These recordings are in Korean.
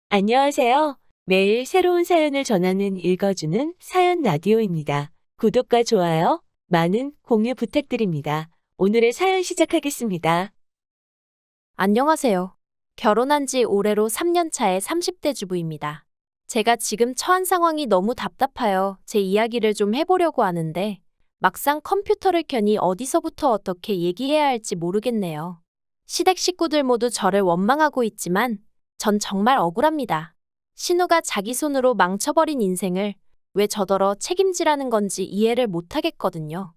안녕하세요. 매일 새로운 사연을 전하는 읽어주는 사연 라디오입니다. 구독과 좋아요, 많은 공유 부탁드립니다. 오늘의 사연 시작하겠습니다. 안녕하세요. 결혼한 지 올해로 3년 차의 30대 주부입니다. 제가 지금 처한 상황이 너무 답답하여 제 이야기를 좀 해보려고 하는데 막상 컴퓨터를 켜니 어디서부터 어떻게 얘기해야 할지 모르겠네요. 시댁 식구들 모두 저를 원망하고 있지만 전 정말 억울합니다. 신우가 자기 손으로 망쳐버린 인생을 왜 저더러 책임지라는 건지 이해를 못하겠거든요.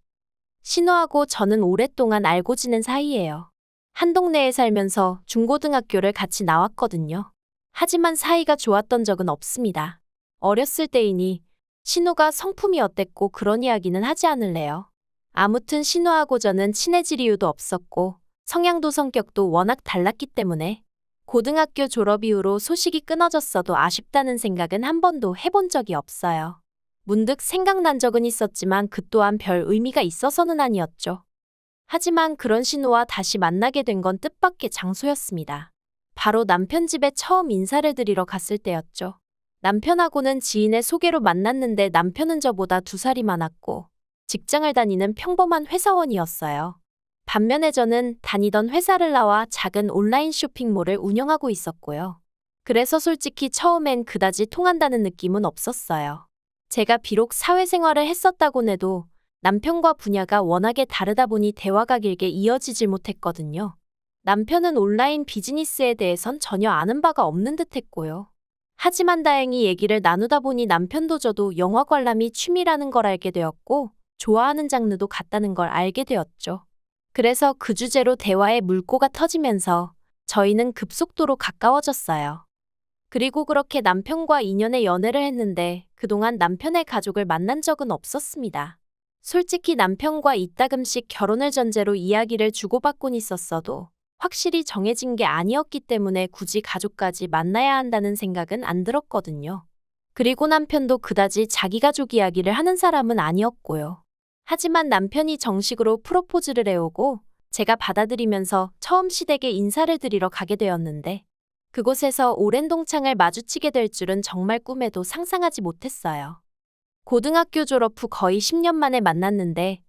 신우하고 저는 오랫동안 알고 지낸 사이예요. 한 동네에 살면서 중고등학교를 같이 나왔거든요. 하지만 사이가 좋았던 적은 없습니다. 어렸을 때이니 신우가 성품이 어땠고 그런 이야기는 하지 않을래요. 아무튼 신우하고 저는 친해질 이유도 없었고 성향도 성격도 워낙 달랐기 때문에 고등학교 졸업 이후로 소식이 끊어졌어도 아쉽다는 생각은 한 번도 해본 적이 없어요. 문득 생각난 적은 있었지만 그 또한 별 의미가 있어서는 아니었죠. 하지만 그런 신우와 다시 만나게 된 건 뜻밖의 장소였습니다. 바로 남편 집에 처음 인사를 드리러 갔을 때였죠. 남편하고는 지인의 소개로 만났는데 남편은 저보다 2살이 많았고 직장을 다니는 평범한 회사원이었어요. 반면에 저는 다니던 회사를 나와 작은 온라인 쇼핑몰을 운영하고 있었고요. 그래서 솔직히 처음엔 그다지 통한다는 느낌은 없었어요. 제가 비록 사회생활을 했었다곤 해도 남편과 분야가 워낙에 다르다 보니 대화가 길게 이어지질 못했거든요. 남편은 온라인 비즈니스에 대해선 전혀 아는 바가 없는 듯 했고요. 하지만 다행히 얘기를 나누다 보니 남편도 저도 영화 관람이 취미라는 걸 알게 되었고, 좋아하는 장르도 같다는 걸 알게 되었죠. 그래서 그 주제로 대화의 물꼬가 터지면서 저희는 급속도로 가까워졌어요. 그리고 그렇게 남편과 2년의 연애를 했는데 그동안 남편의 가족을 만난 적은 없었습니다. 솔직히 남편과 이따금씩 결혼을 전제로 이야기를 주고받곤 있었어도 확실히 정해진 게 아니었기 때문에 굳이 가족까지 만나야 한다는 생각은 안 들었거든요. 그리고 남편도 그다지 자기 가족 이야기를 하는 사람은 아니었고요. 하지만 남편이 정식으로 프로포즈를 해오고 제가 받아들이면서 처음 시댁에 인사를 드리러 가게 되었는데 그곳에서 오랜 동창을 마주치게 될 줄은 정말 꿈에도 상상하지 못했어요. 고등학교 졸업 후 거의 10년 만에 만났는데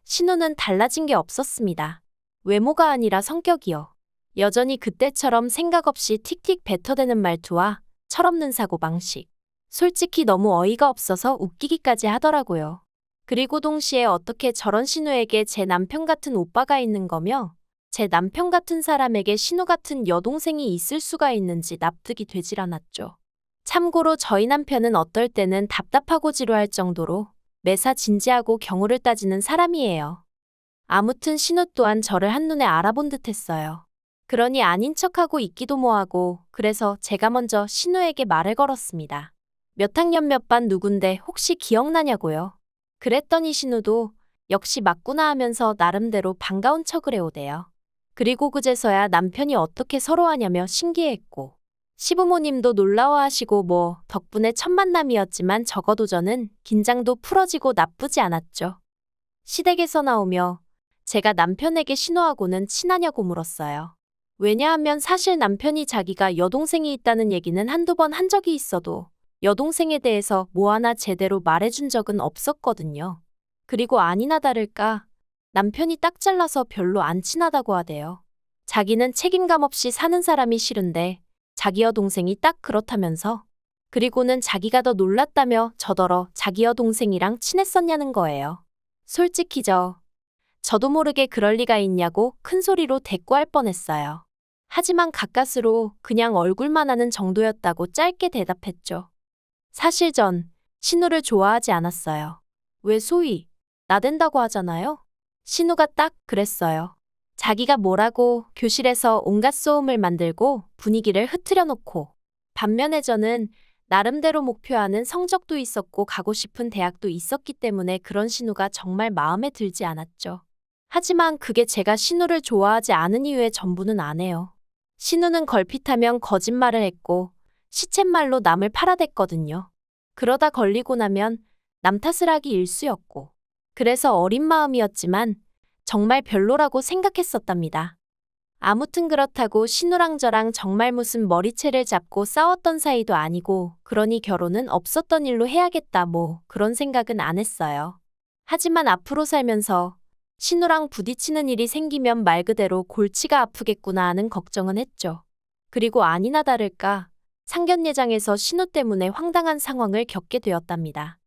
신우는 달라진 게 없었습니다. 외모가 아니라 성격이요. 여전히 그때처럼 생각 없이 틱틱 뱉어대는 말투와 철없는 사고방식. 솔직히 너무 어이가 없어서 웃기기까지 하더라고요. 그리고 동시에 어떻게 저런 신우에게 제 남편 같은 오빠가 있는 거며 제 남편 같은 사람에게 신우 같은 여동생이 있을 수가 있는지 납득이 되질 않았죠. 참고로 저희 남편은 어떨 때는 답답하고 지루할 정도로 매사 진지하고 경우를 따지는 사람이에요. 아무튼 신우 또한 저를 한눈에 알아본 듯 했어요. 그러니 아닌 척하고 있기도 뭐하고 그래서 제가 먼저 신우에게 말을 걸었습니다. 몇 학년 몇 반 누군데 혹시 기억나냐고요. 그랬더니 신우도 역시 맞구나 하면서 나름대로 반가운 척을 해오대요. 그리고 그제서야 남편이 어떻게 서로 하냐며 신기해했고 시부모님도 놀라워하시고 덕분에 첫 만남이었지만 적어도 저는 긴장도 풀어지고 나쁘지 않았죠. 시댁에서 나오며 제가 남편에게 신우하고는 친하냐고 물었어요. 왜냐하면 사실 남편이 자기가 여동생이 있다는 얘기는 한두 번 한 적이 있어도 여동생에 대해서 뭐 하나 제대로 말해준 적은 없었거든요. 그리고 아니나 다를까 남편이 딱 잘라서 별로 안 친하다고 하대요. 자기는 책임감 없이 사는 사람이 싫은데 자기 여동생이 딱 그렇다면서 그리고는 자기가 더 놀랐다며 저더러 자기 여동생이랑 친했었냐는 거예요. 솔직히 저도 모르게 그럴 리가 있냐고 큰 소리로 대꾸할 뻔했어요. 하지만 가까스로 그냥 얼굴만 아는 정도였다고 짧게 대답했죠. 사실 전 신우를 좋아하지 않았어요. 왜 소위 나댄다고 하잖아요. 신우가 딱 그랬어요. 자기가 뭐라고 교실에서 온갖 소음을 만들고 분위기를 흐트려 놓고 반면에 저는 나름대로 목표하는 성적도 있었고 가고 싶은 대학도 있었기 때문에 그런 신우가 정말 마음에 들지 않았죠. 하지만 그게 제가 신우를 좋아하지 않은 이유의 전부는 아니에요. 신우는 걸핏하면 거짓말을 했고 시쳇말로 남을 팔아댔거든요. 그러다 걸리고 나면 남 탓을 하기 일쑤였고 그래서 어린 마음이었지만 정말 별로라고 생각했었답니다. 아무튼 그렇다고 신우랑 저랑 정말 무슨 머리채를 잡고 싸웠던 사이도 아니고 그러니 결혼은 없었던 일로 해야겠다 뭐 그런 생각은 안 했어요. 하지만 앞으로 살면서 신우랑 부딪히는 일이 생기면 말 그대로 골치가 아프겠구나 하는 걱정은 했죠. 그리고 아니나 다를까 상견례장에서 신우 때문에 황당한 상황을 겪게 되었답니다.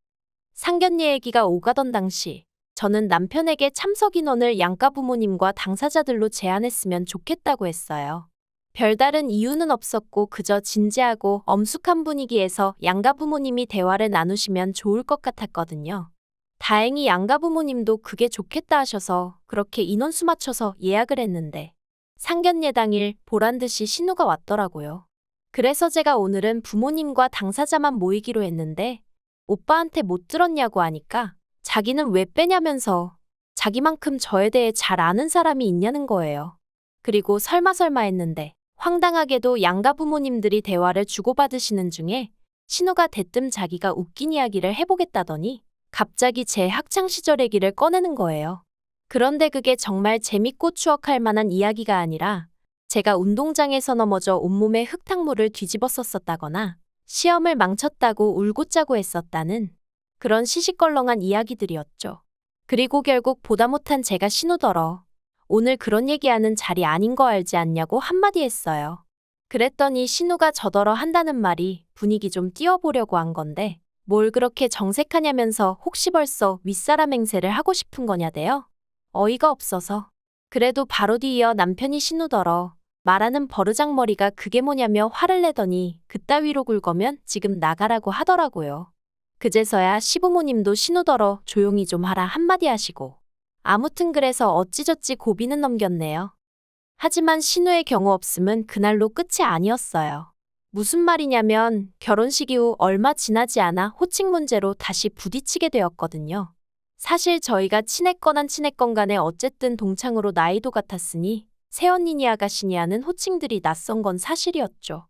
상견례 얘기가 오가던 당시 저는 남편에게 참석 인원을 양가 부모님과 당사자들로 제한했으면 좋겠다고 했어요. 별다른 이유는 없었고 그저 진지하고 엄숙한 분위기에서 양가 부모님이 대화를 나누시면 좋을 것 같았거든요. 다행히 양가 부모님도 그게 좋겠다 하셔서 그렇게 인원수 맞춰서 예약을 했는데 상견례 당일 보란듯이 신우가 왔더라고요. 그래서 제가 오늘은 부모님과 당사자만 모이기로 했는데 오빠한테 못 들었냐고 하니까 자기는 왜 빼냐면서 자기만큼 저에 대해 잘 아는 사람이 있냐는 거예요. 그리고 설마 했는데 황당하게도 양가 부모님들이 대화를 주고받으시는 중에 신우가 대뜸 자기가 웃긴 이야기를 해보겠다더니 갑자기 제 학창시절 얘기를 꺼내는 거예요. 그런데 그게 정말 재밌고 추억할 만한 이야기가 아니라 제가 운동장에서 넘어져 온몸에 흙탕물을 뒤집었었다거나 시험을 망쳤다고 울고 짜고 했었다는 그런 시시껄렁한 이야기들이었죠. 그리고 결국 보다 못한 제가 신우더러 오늘 그런 얘기하는 자리 아닌 거 알지 않냐고 한마디 했어요. 그랬더니 신우가 저더러 한다는 말이 분위기 좀 띄워보려고 한 건데 뭘 그렇게 정색하냐면서 혹시 벌써 윗사람 행세를 하고 싶은 거냐대요. 어이가 없어서. 그래도 바로 뒤이어 남편이 신우더러 말하는 버르장머리가 그게 뭐냐며 화를 내더니 그따위로 굴거면 지금 나가라고 하더라고요. 그제서야 시부모님도 신우더러 조용히 좀 하라 한마디 하시고 아무튼 그래서 어찌저찌 고비는 넘겼네요. 하지만 신우의 경우 없음은 그날로 끝이 아니었어요. 무슨 말이냐면 결혼식 이후 얼마 지나지 않아 호칭 문제로 다시 부딪히게 되었거든요. 사실 저희가 친했건 안 친했건 간에 어쨌든 동창으로 나이도 같았으니 새언니니 아가씨니 하는 호칭들이 낯선 건 사실이었죠.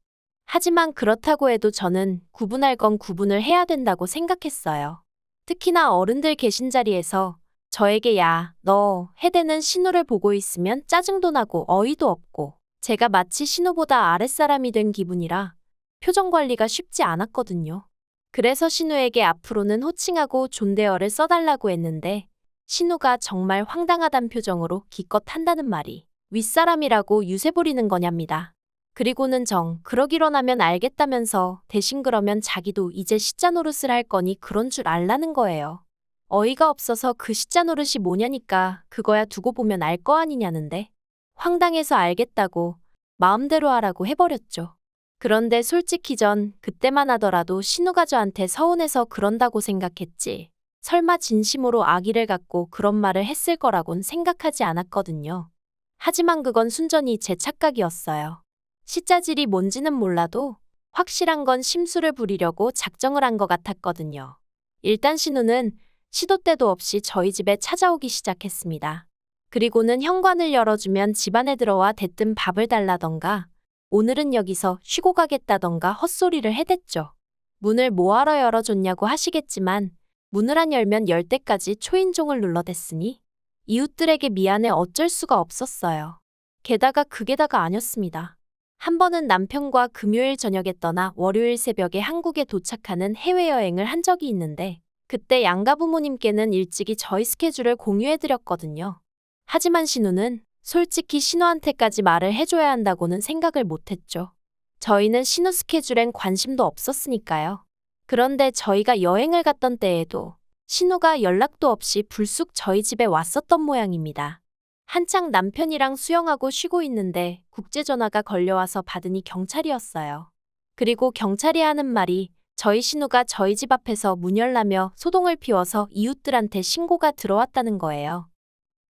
하지만 그렇다고 해도 저는 구분할 건 구분을 해야 된다고 생각했어요. 특히나 어른들 계신 자리에서 저에게 야, 너 해대는 신우를 보고 있으면 짜증도 나고 어이도 없고 제가 마치 신우보다 아랫사람이 된 기분이라 표정 관리가 쉽지 않았거든요. 그래서 신우에게 앞으로는 호칭하고 존대어를 써달라고 했는데 신우가 정말 황당하단 표정으로 기껏 한다는 말이 윗사람이라고 유세 부리는 거냐입니다. 그리고는 그러기로 하면 알겠다면서 대신 그러면 자기도 이제 시자 노릇을 할 거니 그런 줄 알라는 거예요. 어이가 없어서 그 시자 노릇이 뭐냐니까 그거야 두고 보면 알 거 아니냐는데 황당해서 알겠다고 마음대로 하라고 해버렸죠. 그런데 솔직히 전 그때만 하더라도 신우가 저한테 서운해서 그런다고 생각했지. 설마 진심으로 악의를 갖고 그런 말을 했을 거라곤 생각하지 않았거든요. 하지만 그건 순전히 제 착각이었어요. 시자질이 뭔지는 몰라도 확실한 건 심술을 부리려고 작정을 한 것 같았거든요. 일단 신우는 시도 때도 없이 저희 집에 찾아오기 시작했습니다. 그리고는 현관을 열어주면 집안에 들어와 대뜸 밥을 달라던가 오늘은 여기서 쉬고 가겠다던가 헛소리를 해댔죠. 문을 뭐하러 열어줬냐고 하시겠지만 문을 안 열면 열 때까지 초인종을 눌러댔으니 이웃들에게 미안해 어쩔 수가 없었어요. 게다가 그게 다가 아니었습니다. 한 번은 남편과 금요일 저녁에 떠나 월요일 새벽에 한국에 도착하는 해외여행을 한 적이 있는데 그때 양가 부모님께는 일찍이 저희 스케줄을 공유해드렸거든요. 하지만 신우는 솔직히 신우한테까지 말을 해줘야 한다고는 생각을 못했죠. 저희는 신우 스케줄엔 관심도 없었으니까요. 그런데 저희가 여행을 갔던 때에도 신우가 연락도 없이 불쑥 저희 집에 왔었던 모양입니다. 한창 남편이랑 수영하고 쉬고 있는데 국제전화가 걸려와서 받으니 경찰이었어요. 그리고 경찰이 하는 말이 저희 신우가 저희 집 앞에서 문 열라며 소동을 피워서 이웃들한테 신고가 들어왔다는 거예요.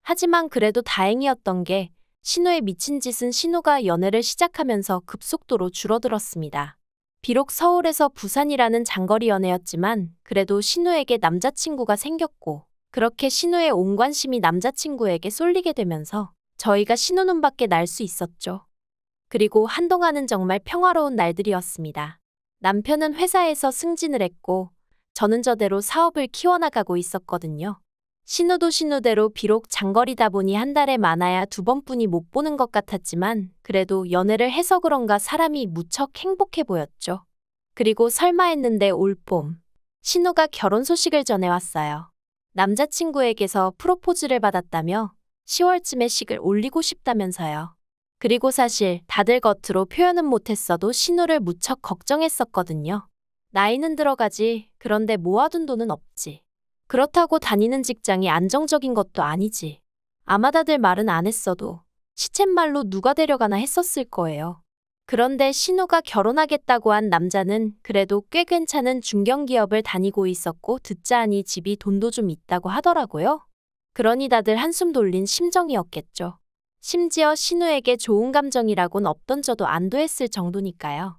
하지만 그래도 다행이었던 게 신우의 미친 짓은 신우가 연애를 시작하면서 급속도로 줄어들었습니다. 비록 서울에서 부산이라는 장거리 연애였지만 그래도 신우에게 남자친구가 생겼고 그렇게 신우의 온 관심이 남자친구에게 쏠리게 되면서 저희가 신우 눈밖에 날 수 있었죠. 그리고 한동안은 정말 평화로운 날들이었습니다. 남편은 회사에서 승진을 했고 저는 저대로 사업을 키워나가고 있었거든요. 신우도 신우대로 비록 장거리다 보니 한 달에 많아야 2번뿐이 못 보는 것 같았지만 그래도 연애를 해서 그런가 사람이 무척 행복해 보였죠. 그리고 설마 했는데 올봄 신우가 결혼 소식을 전해왔어요. 남자친구에게서 프로포즈를 받았다며 10월쯤에 식을 올리고 싶다면서요. 그리고 사실 다들 겉으로 표현은 못했어도 신우를 무척 걱정했었거든요. 나이는 들어가지, 그런데 모아둔 돈은 없지. 그렇다고 다니는 직장이 안정적인 것도 아니지. 아마 다들 말은 안 했어도 시쳇말로 누가 데려가나 했었을 거예요. 그런데 신우가 결혼하겠다고 한 남자는 그래도 꽤 괜찮은 중견기업을 다니고 있었고 듣자 하니 집이 돈도 좀 있다고 하더라고요. 그러니 다들 한숨 돌린 심정이었겠죠. 심지어 신우에게 좋은 감정이라곤 없던져도 안도했을 정도니까요.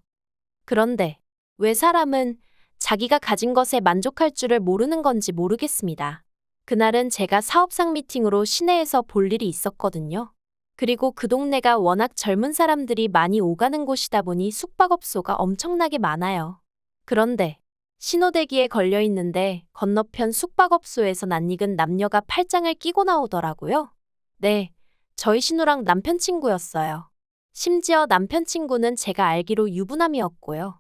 그런데 왜 사람은 자기가 가진 것에 만족할 줄을 모르는 건지 모르겠습니다. 그날은 제가 사업상 미팅으로 시내에서 볼 일이 있었거든요. 그리고 그 동네가 워낙 젊은 사람들이 많이 오가는 곳이다 보니 숙박업소가 엄청나게 많아요. 그런데 신호대기에 걸려 있는데 건너편 숙박업소에서 낯익은 남녀가 팔짱을 끼고 나오더라고요. 네, 저희 신우랑 남편 친구였어요. 심지어 남편 친구는 제가 알기로 유부남이었고요.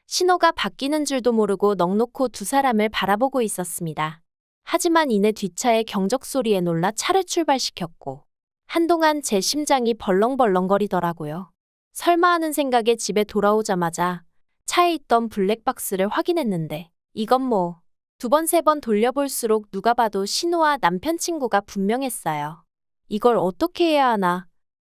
신호가 바뀌는 줄도 모르고 넋놓고 두 사람을 바라보고 있었습니다. 하지만 이내 뒷차의 경적 소리에 놀라 차를 출발시켰고 한동안 제 심장이 벌렁벌렁거리더라고요. 설마 하는 생각에 집에 돌아오자마자 차에 있던 블랙박스를 확인했는데 이건 뭐 2번, 3번 돌려볼수록 누가 봐도 신우와 남편 친구가 분명했어요. 이걸 어떻게 해야 하나?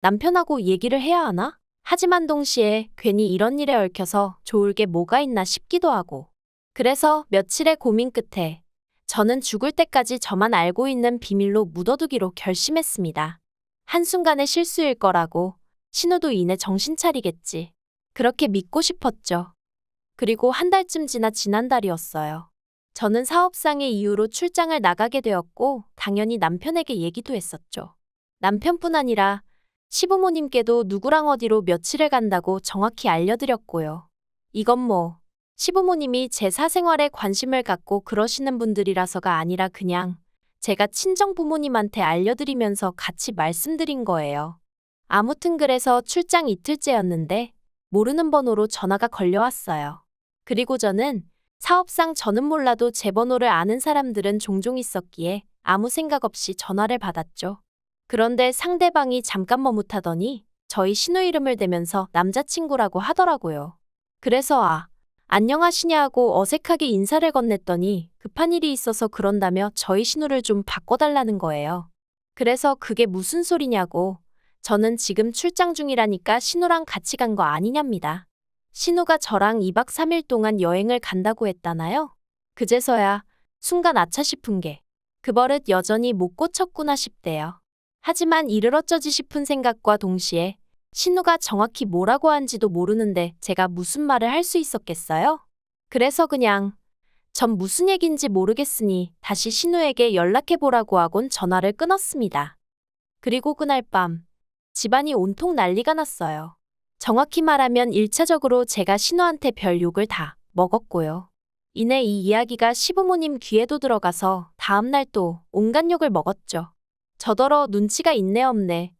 남편하고 얘기를 해야 하나? 하지만 동시에 괜히 이런 일에 얽혀서 좋을 게 뭐가 있나 싶기도 하고. 그래서 며칠의 고민 끝에 저는 죽을 때까지 저만 알고 있는 비밀로 묻어두기로 결심했습니다. 한순간의 실수일 거라고, 신우도 이내 정신 차리겠지. 그렇게 믿고 싶었죠. 그리고 한 달쯤 지나 지난달이었어요. 저는 사업상의 이유로 출장을 나가게 되었고 당연히 남편에게 얘기도 했었죠. 남편뿐 아니라 시부모님께도 누구랑 어디로 며칠을 간다고 정확히 알려드렸고요. 이건 뭐 시부모님이 제 사생활에 관심을 갖고 그러시는 분들이라서가 아니라 그냥 제가 친정 부모님한테 알려드리면서 같이 말씀드린 거예요. 아무튼 그래서 출장 이틀째였는데 모르는 번호로 전화가 걸려왔어요. 그리고 저는 사업상 저는 몰라도 제 번호를 아는 사람들은 종종 있었기에 아무 생각 없이 전화를 받았죠. 그런데 상대방이 잠깐 머뭇하더니 저희 신우 이름을 대면서 남자친구라고 하더라고요. 그래서 안녕하시냐고 어색하게 인사를 건넸더니 급한 일이 있어서 그런다며 저희 신우를 좀 바꿔달라는 거예요. 그래서 그게 무슨 소리냐고 저는 지금 출장 중이라니까 신우랑 같이 간 거 아니냐입니다. 신우가 저랑 2박 3일 동안 여행을 간다고 했다나요? 그제서야 순간 아차 싶은 게 그 버릇 여전히 못 고쳤구나 싶대요. 하지만 이를 어쩌지 싶은 생각과 동시에 신우가 정확히 뭐라고 한지도 모르는데 제가 무슨 말을 할 수 있었겠어요? 그래서 그냥 전 무슨 얘긴지 모르겠으니 다시 신우에게 연락해보라고 하곤 전화를 끊었습니다. 그리고 그날 밤 집안이 온통 난리가 났어요. 정확히 말하면 1차적으로 제가 신우한테 별 욕을 다 먹었고요. 이내 이 이야기가 시부모님 귀에도 들어가서 다음날 또 온갖 욕을 먹었죠. 저더러 눈치가 있네 없네.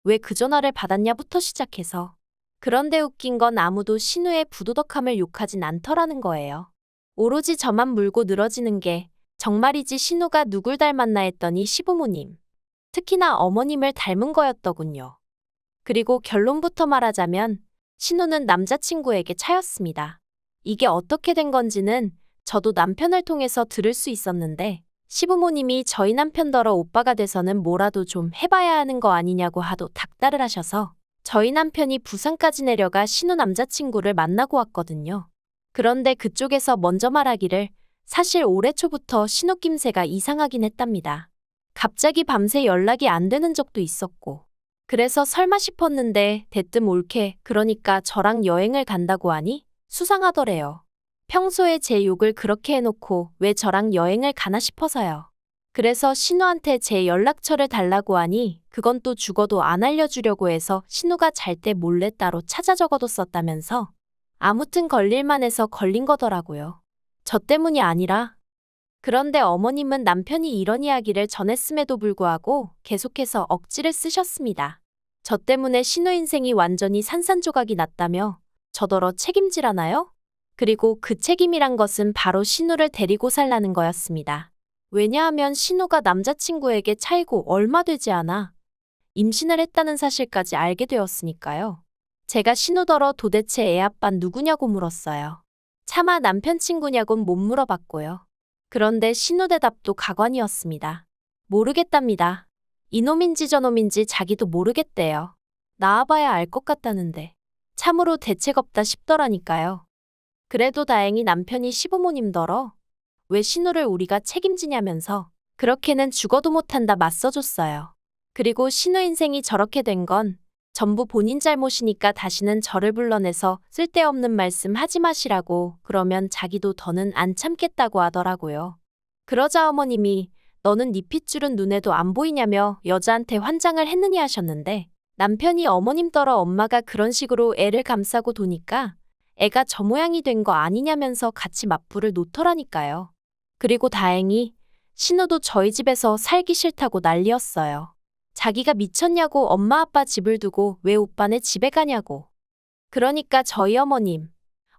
왜 그 전화를 받았냐부터 시작해서. 그런데 웃긴 건 아무도 신우의 부도덕함을 욕하진 않더라는 거예요. 오로지 저만 물고 늘어지는 게 정말이지 신우가 누굴 닮았나 했더니 시부모님, 특히나 어머님을 닮은 거였더군요. 그리고 결론부터 말하자면 신우는 남자친구에게 차였습니다. 이게 어떻게 된 건지는 저도 남편을 통해서 들을 수 있었는데 시부모님이 저희 남편더러 오빠가 돼서는 뭐라도 좀 해봐야 하는 거 아니냐고 하도 닥달을 하셔서 저희 남편이 부산까지 내려가 신우 남자친구를 만나고 왔거든요. 그런데 그쪽에서 먼저 말하기를 사실 올해 초부터 신우 낌새가 이상하긴 했답니다. 갑자기 밤새 연락이 안 되는 적도 있었고. 그래서 설마 싶었는데 대뜸 올케 그러니까 저랑 여행을 간다고 하니 수상하더래요. 평소에 제 욕을 그렇게 해놓고 왜 저랑 여행을 가나 싶어서요. 그래서 신우한테 제 연락처를 달라고 하니 그건 또 죽어도 안 알려주려고 해서 신우가 잘 때 몰래 따로 찾아 적어뒀었다면서 아무튼 걸릴만 해서 걸린 거더라고요. 저 때문이 아니라 그런데 어머님은 남편이 이런 이야기를 전했음에도 불구하고 계속해서 억지를 쓰셨습니다. 저 때문에 신우 인생이 완전히 산산조각이 났다며 저더러 책임지라나요? 그리고 그 책임이란 것은 바로 신우를 데리고 살라는 거였습니다. 왜냐하면 신우가 남자친구에게 차이고 얼마 되지 않아 임신을 했다는 사실까지 알게 되었으니까요. 제가 신우더러 도대체 애 아빤 누구냐고 물었어요. 차마 남편 친구냐곤 못 물어봤고요. 그런데 신우 대답도 가관이었습니다. 모르겠답니다. 이놈인지 저놈인지 자기도 모르겠대요. 나와봐야 알 것 같다는데. 참으로 대책 없다 싶더라니까요. 그래도 다행히 남편이 시부모님더러 왜 신우를 우리가 책임지냐면서 그렇게는 죽어도 못한다 맞서줬어요. 그리고 신우 인생이 저렇게 된 건 전부 본인 잘못이니까 다시는 저를 불러내서 쓸데없는 말씀 하지 마시라고 그러면 자기도 더는 안 참겠다고 하더라고요. 그러자 어머님이 너는 네 핏줄은 눈에도 안 보이냐며 여자한테 환장을 했느니 하셨는데 남편이 어머님더러 엄마가 그런 식으로 애를 감싸고 도니까 애가 저 모양이 된 거 아니냐면서 같이 맞불을 놓더라니까요. 그리고 다행히 신우도 저희 집에서 살기 싫다고 난리였어요. 자기가 미쳤냐고 엄마 아빠 집을 두고 왜 오빠네 집에 가냐고. 그러니까 저희 어머님,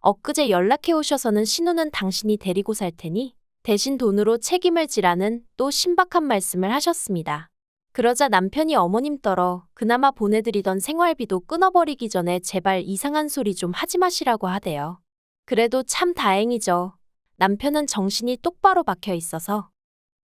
엊그제 연락해 오셔서는 신우는 당신이 데리고 살 테니 대신 돈으로 책임을 지라는 또 신박한 말씀을 하셨습니다. 그러자 남편이 어머님더러 그나마 보내드리던 생활비도 끊어버리기 전에 제발 이상한 소리 좀 하지 마시라고 하대요. 그래도 참 다행이죠. 남편은 정신이 똑바로 박혀 있어서.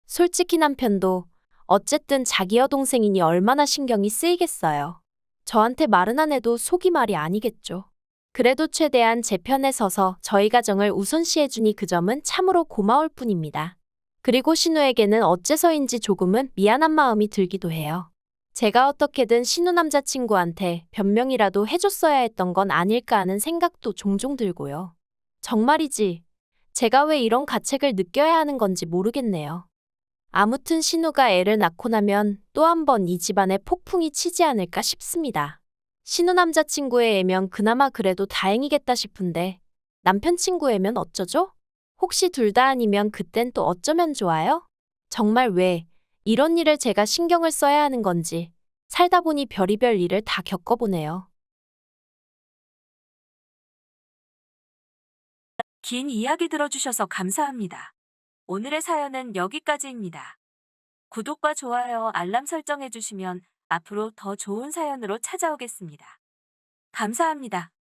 솔직히 남편도 어쨌든 자기 여동생이니 얼마나 신경이 쓰이겠어요. 저한테 말은 안 해도 속이 말이 아니겠죠. 그래도 최대한 제 편에 서서 저희 가정을 우선시해주니 그 점은 참으로 고마울 뿐입니다. 그리고 신우에게는 어째서인지 조금은 미안한 마음이 들기도 해요. 제가 어떻게든 신우 남자친구한테 변명이라도 해줬어야 했던 건 아닐까 하는 생각도 종종 들고요. 정말이지, 제가 왜 이런 가책을 느껴야 하는 건지 모르겠네요. 아무튼 신우가 애를 낳고 나면 또 한 번 이 집안에 폭풍이 치지 않을까 싶습니다. 신우 남자친구의 애면 그나마 그래도 다행이겠다 싶은데 남편 친구 애면 어쩌죠? 혹시 둘 다 아니면 그땐 또 어쩌면 좋아요? 정말 왜 이런 일을 제가 신경을 써야 하는 건지 살다 보니 별의별 일을 다 겪어보네요. 긴 이야기 들어주셔서 감사합니다. 오늘의 사연은 여기까지입니다. 구독과 좋아요, 알람 설정해주시면 앞으로 더 좋은 사연으로 찾아오겠습니다. 감사합니다.